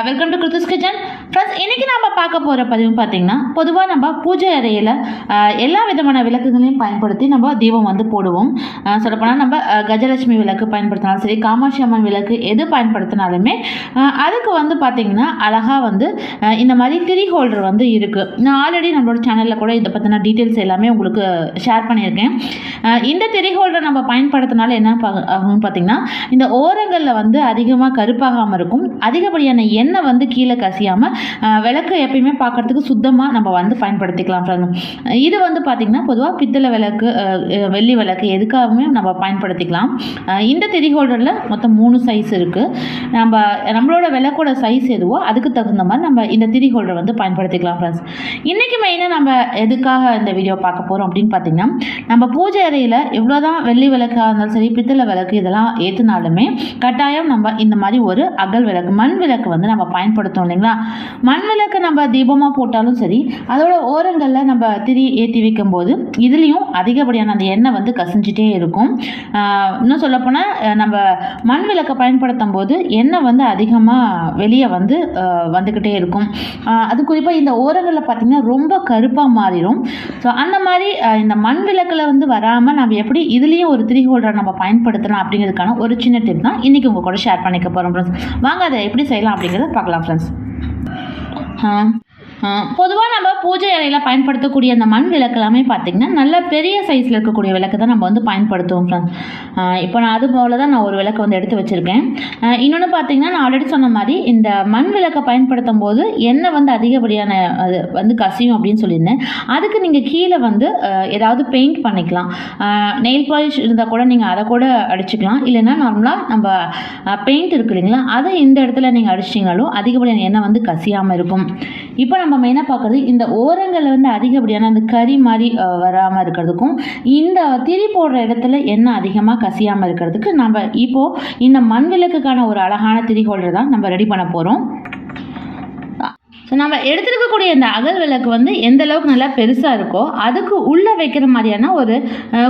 Welcome to kirthhuskitchen. Friends, இன்றைக்கி நம்ம பார்க்க போகிற பதிவு பார்த்திங்கன்னா, பொதுவாக நம்ம பூஜை அறையில் எல்லா விதமான விளக்குகளையும் பயன்படுத்தி நம்ம தீபம் வந்து போடுவோம். சொல்லப்போனால் நம்ம கஜலட்சுமி விளக்கு பயன்படுத்தினாலும் சரி, காமாட்சி அம்மன் விளக்கு எது பயன்படுத்தினாலுமே அதுக்கு வந்து பார்த்திங்கன்னா அழகாக வந்து இந்த மாதிரி திரி ஹோல்டர் வந்து இருக்குது. நான் ஆல்ரெடி நம்மளோட சேனலில் கூட இதை பற்றின டீட்டெயில்ஸ் எல்லாமே உங்களுக்கு ஷேர் பண்ணியிருக்கேன். இந்த திரி ஹோல்டர் நம்ம பயன்படுத்தினால என்ன ஆகும்னு பார்த்திங்கன்னா, இந்த ஓரங்களில் வந்து அதிகமாக கருப்பாகாமல் இருக்கும். அதிகப்படியான எண்ணெய் வந்து கீழே கசியாமல் விளக்கு எப்பயுமே பார்க்குறதுக்கு சுத்தமாக நம்ம வந்து பயன்படுத்திக்கலாம். இது வந்து பார்த்திங்கன்னா பொதுவாக பித்தளை விளக்கு, வெள்ளி விளக்கு எதுக்காகவுமே நம்ம பயன்படுத்திக்கலாம். இந்த திரி ஹோல்டரில் மொத்தம் 3 சைஸ் இருக்குது. நம்மளோட விளக்கோட சைஸ் எதுவோ அதுக்கு தகுந்த மாதிரி நம்ம இந்த திரி ஹோல்டர் வந்து பயன்படுத்திக்கலாம். ஃப்ரெண்ட்ஸ், இன்றைக்கி மெயினாக நம்ம எதுக்காக இந்த வீடியோ பார்க்க போகிறோம் அப்படின்னு பார்த்திங்கன்னா, நம்ம பூஜை அறையில் எவ்வளோதான் வெள்ளி விளக்காக இருந்தாலும் சரி, பித்தளை விளக்கு இதெல்லாம் ஏற்றினாலுமே கட்டாயம் நம்ம இந்த மாதிரி ஒரு அகல் விளக்கு, மண் விளக்கு வந்து நம்ம பயன்படுத்தோம் இல்லைங்களா. மண் விளக்கு நம்ம தீபமாக போட்டாலும் சரி, அதோட ஓரங்களில் நம்ம திரி ஏற்றி வைக்கும்போது இதுலேயும் அதிகப்படியான அந்த எண்ணெய் வந்து கசிஞ்சிட்டே இருக்கும். இன்னும் சொல்லப்போனால் நம்ம மண் விளக்கை பயன்படுத்தும் போது எண்ணெய் வந்து அதிகமாக வெளியே வந்து வந்துக்கிட்டே இருக்கும். அது குறிப்பாக இந்த ஓரங்களில் பார்த்திங்கன்னா ரொம்ப கருப்பாக மாறிடும். ஸோ அந்த மாதிரி இந்த மண் விளக்கில் வந்து வராமல் நம்ம எப்படி இதுலேயும் ஒரு திரி ஹோல்டரை நம்ம பயன்படுத்தலாம் அப்படிங்கிறதுக்கான ஒரு சின்ன டிப் தான் இன்றைக்கி உங்கள் கூட ஷேர் பண்ணிக்க போகிறோம். ஃப்ரெண்ட்ஸ், வாங்க அதை எப்படி செய்யலாம் அப்படிங்கிறத பார்க்கலாம். ஃப்ரெண்ட்ஸ், பொதுவாக நம்ம பூஜை அறையில் பயன்படுத்தக்கூடிய அந்த மண் விளக்கு எல்லாமே பார்த்திங்கன்னா நல்ல பெரிய சைஸில் இருக்கக்கூடிய விளக்கு தான் நம்ம வந்து பயன்படுத்துவோம். ஃப்ரெண்ட்ஸ், இப்போ நான் அது போல் தான் நான் ஒரு விளக்கு வந்து எடுத்து வச்சுருக்கேன். இன்னொன்று பார்த்திங்கன்னா, நான் ஆல்ரெடி சொன்ன மாதிரி இந்த மண் விளக்கை பயன்படுத்தும் போது எண்ணெய் வந்து அதிகப்படியான அது வந்து கசியும் அப்படின்னு சொல்லியிருந்தேன். அதுக்கு நீங்கள் கீழே வந்து ஏதாவது பெயிண்ட் பண்ணிக்கலாம். நெயில் பாலிஷ் இருந்தால் கூட நீங்கள் அதை கூட அடிச்சுக்கலாம். இல்லைன்னா நார்மலாக நம்ம பெயிண்ட் இருக்கு இல்லைங்களா, அதை இந்த இடத்துல நீங்கள் அடிச்சிட்டிங்கனாலும் அதிகப்படியான எண்ணெய் வந்து கசியாமல் இருக்கும். இப்போ நம்ம மெயினாக பார்க்குறது இந்த ஓரங்களில் வந்து அதிகப்படியான அந்த கறி மாதிரி வராமல் இருக்கிறதுக்கும், இந்த திரி போடுற இடத்துல எண்ணெய் அதிகமாக கசியாமல் இருக்கிறதுக்கு நம்ம இப்போது இந்த மண் விளக்குக்கான ஒரு அழகான திரி ஹோல்டர் தான் நம்ம ரெடி பண்ண போகிறோம். ஸோ நம்ம எடுத்துருக்கக்கூடிய இந்த அகல் விளக்கு வந்து எந்த அளவுக்கு நல்லா பெருசாக இருக்கோ அதுக்கு உள்ளே வைக்கிற மாதிரியான ஒரு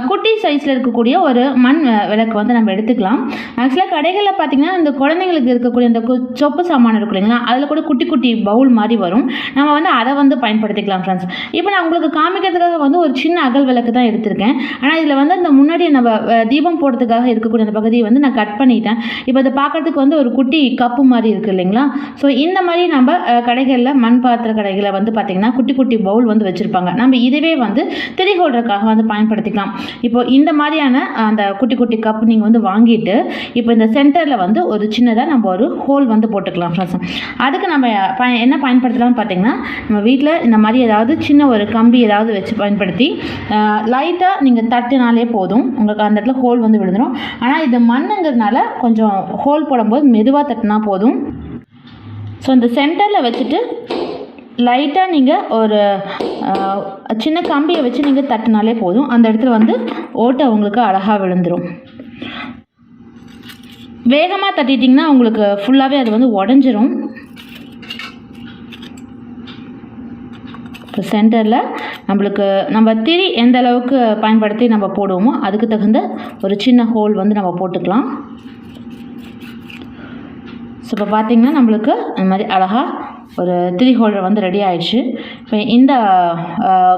குட்டி சைஸில் இருக்கக்கூடிய ஒரு மண் விளக்கு வந்து நம்ம எடுத்துக்கலாம். ஆக்சுவலாக கடைகளில் பார்த்திங்கன்னா இந்த குழந்தைங்களுக்கு இருக்கக்கூடிய இந்த சொப்பு சாமான் இருக்கும் இல்லைங்களா, அதில் கூட குட்டி குட்டி பவுல் மாதிரி வரும். நம்ம வந்து அதை வந்து பயன்படுத்திக்கலாம். ஃப்ரெண்ட்ஸ், இப்போ நான் உங்களுக்கு காமிக்கிறதுக்காக வந்து ஒரு சின்ன அகல் விளக்கு தான் எடுத்திருக்கேன். ஆனால் இதில் வந்து இந்த முன்னாடி நம்ம தீபம் போடுறதுக்காக இருக்கக்கூடிய அந்த பகுதியை வந்து நான் கட் பண்ணிட்டேன். இப்போ அதை பார்க்குறதுக்கு வந்து ஒரு குட்டி கப்பு மாதிரி இருக்குது இல்லைங்களா. ஸோ இந்த மாதிரி நம்ம கடைகளில் மண் பாத்திர கடைகளை வந்து பார்த்திங்கன்னா குட்டி குட்டி பவுல் வந்து வச்சுருப்பாங்க. நம்ம இதுவே வந்து திரி ஹோல்டருக்காக வந்து பயன்படுத்திக்கலாம். இப்போ இந்த மாதிரியான அந்த குட்டி குட்டி கப் நீங்கள் வந்து வாங்கிட்டு இப்போ இந்த சென்டரில் வந்து ஒரு சின்னதாக நம்ம ஒரு ஹோல் வந்து போட்டுக்கலாம். ஃப்ரெண்ட்ஸ், அதுக்கு நம்ம என்ன பயன்படுத்தலாம்னு பார்த்திங்கன்னா, நம்ம வீட்டில் இந்த மாதிரி ஏதாவது சின்ன ஒரு கம்பி ஏதாவது வச்சு பயன்படுத்தி லைட்டாக நீங்கள் தட்டினாலே போதும், உங்களுக்கு அந்த இடத்துல ஹோல் வந்து விழுந்துடும். ஆனால் இது மண்ணுங்கிறதுனால கொஞ்சம் ஹோல் போடும்போது மெதுவாக தட்டினா போதும். ஸோ இந்த சென்டரில் வச்சுட்டு லைட்டாக நீங்கள் ஒரு சின்ன கம்பியை வச்சு நீங்கள் தட்டினாலே போதும், அந்த இடத்துல வந்து ஓட்டை உங்களுக்கு அழகாக விழுந்துடும். வேகமாக தட்டிட்டிங்கன்னா உங்களுக்கு ஃபுல்லாகவே அது வந்து உடஞ்சிரும். இப்போ சென்டரில் நம்மளுக்கு நம்ம திரி எந்த அளவுக்கு பயன்படுத்தி நம்ம போடுவோமோ அதுக்கு தகுந்த ஒரு சின்ன ஹோல் வந்து நம்ம போட்டுக்கலாம். ஸோ இப்போ பார்த்திங்கன்னா நம்மளுக்கு இந்த மாதிரி அழகாக ஒரு திரி ஹோல்டர் வந்து ரெடி ஆயிடுச்சு. இப்போ இந்த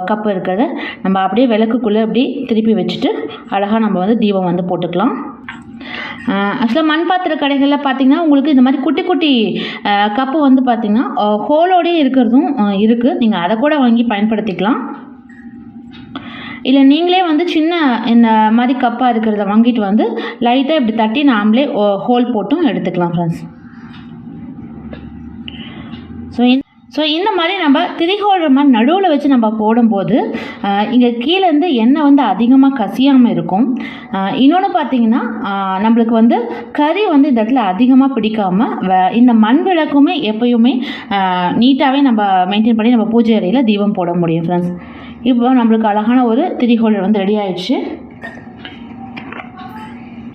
கப்பு இருக்கிறத நம்ம அப்படியே விளக்குக்குள்ளே அப்படி திருப்பி வச்சுட்டு அழகாக நம்ம வந்து தீபம் வந்து போட்டுக்கலாம். ஆக்சுவலாக மண் பாத்திர கடைகளில் பார்த்திங்கன்னா உங்களுக்கு இந்த மாதிரி குட்டி குட்டி கப்பு வந்து பார்த்திங்கன்னா ஹோலோடையே இருக்கிறதும் இருக்குது. நீங்கள் அதை கூட வாங்கி பயன்படுத்திக்கலாம். இல்லை நீங்களே வந்து சின்ன இந்த மாதிரி கப்பாக இருக்கிறத வாங்கிட்டு வந்து லைட்டாக இப்படி தட்டி நாமளே ஹோல் போட்டும் எடுத்துக்கலாம். ஃப்ரெண்ட்ஸ், ஸோ இந்த மாதிரி நம்ம திரி ஹோல்டர் மாதிரி நடுவில் வச்சு நம்ம போடும்போது இங்கே கீழேருந்து எண்ணெய் வந்து அதிகமாக கசியாமல் இருக்கும். இன்னொன்று பார்த்திங்கன்னா நம்மளுக்கு வந்து கறி வந்து இந்த இடத்துல அதிகமாக பிடிக்காமல் இந்த மண் விளக்குமே எப்பயுமே நீட்டாகவே நம்ம மெயின்டைன் பண்ணி நம்ம பூஜை அறையில் தீபம் போட முடியும். ஃப்ரெண்ட்ஸ், இப்போ நம்மளுக்கு அழகான ஒரு திரி ஹோல்டர் வந்து ரெடி ஆயிடுச்சு.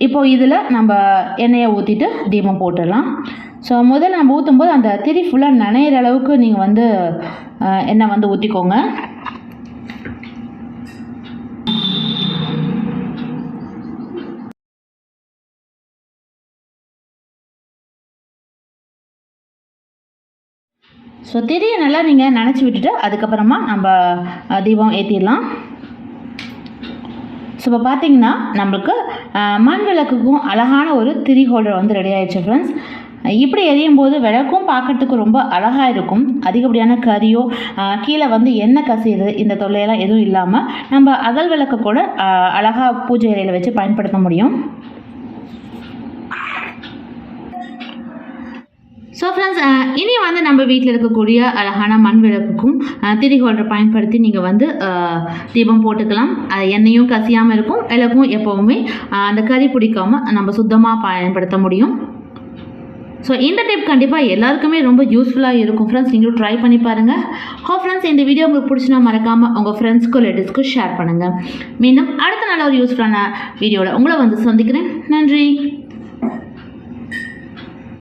இப்போது இதில் நம்ம எண்ணெயை ஊற்றிட்டு தீபம் போட்டுடலாம். ஸோ முதல்ல நம்ம ஊற்றும்போது அந்த திரி ஃபுல்லாக நனையிற அளவுக்கு நீங்கள் வந்து எண்ணெய் வந்து ஊற்றிக்கோங்க. ஸோ திரியை நல்லா நீங்கள் நனைச்சி விட்டுட்டு அதுக்கப்புறமா நம்ம தீபம் ஏற்றிடலாம். ஸோ இப்போ பார்த்தீங்கன்னா நம்மளுக்கு மண் விளக்குக்கும் அழகான ஒரு திரி ஹோல்டர் வந்து ரெடி ஆகிடுச்சு ஃப்ரெண்ட்ஸ். இப்படி எரியும் போது விளக்கும் பார்க்கறதுக்கு ரொம்ப அழகாக இருக்கும். அதிகப்படியான கறியோ கீழே வந்து எண்ணெய் கசியுது இந்த தொல்லையெல்லாம் எதுவும் இல்லாமல் நம்ம அகல் விளக்கு கூட அழகாக பூஜை அறையில் வச்சு பயன்படுத்த முடியும். ஸோ ஃப்ரெண்ட்ஸ், இனி வந்து நம்ம வீட்டில் இருக்கக்கூடிய அழகான மண் விளக்குக்கும் திரி ஹோல்டர் பயன்படுத்தி நீங்கள் வந்து தீபம் போட்டுக்கலாம். எண்ணெயும் கசியாமல் இருக்கும், விளக்கும் எப்போவுமே அந்த கறி பிடிக்காமல் நம்ம சுத்தமாக பயன்படுத்த முடியும். ஸோ இந்த டிப் கண்டிப்பாக எல்லாருக்குமே ரொம்ப யூஸ்ஃபுல்லாக இருக்கும் ஃப்ரெண்ட்ஸ். நீங்களும் ட்ரை பண்ணி பாருங்கள். ஃப்ரெண்ட்ஸ், இந்த வீடியோ உங்களுக்கு பிடிச்சினா மறக்காமல் உங்கள் ஃப்ரெண்ட்ஸ்க்கும் ரிலேட்டிவ்ஸ்க்கும் ஷேர் பண்ணுங்கள். மீண்டும் அடுத்த நல்ல ஒரு யூஸ்ஃபுல்லான வீடியோவில் உங்களை வந்து சந்திக்கிறேன். நன்றி.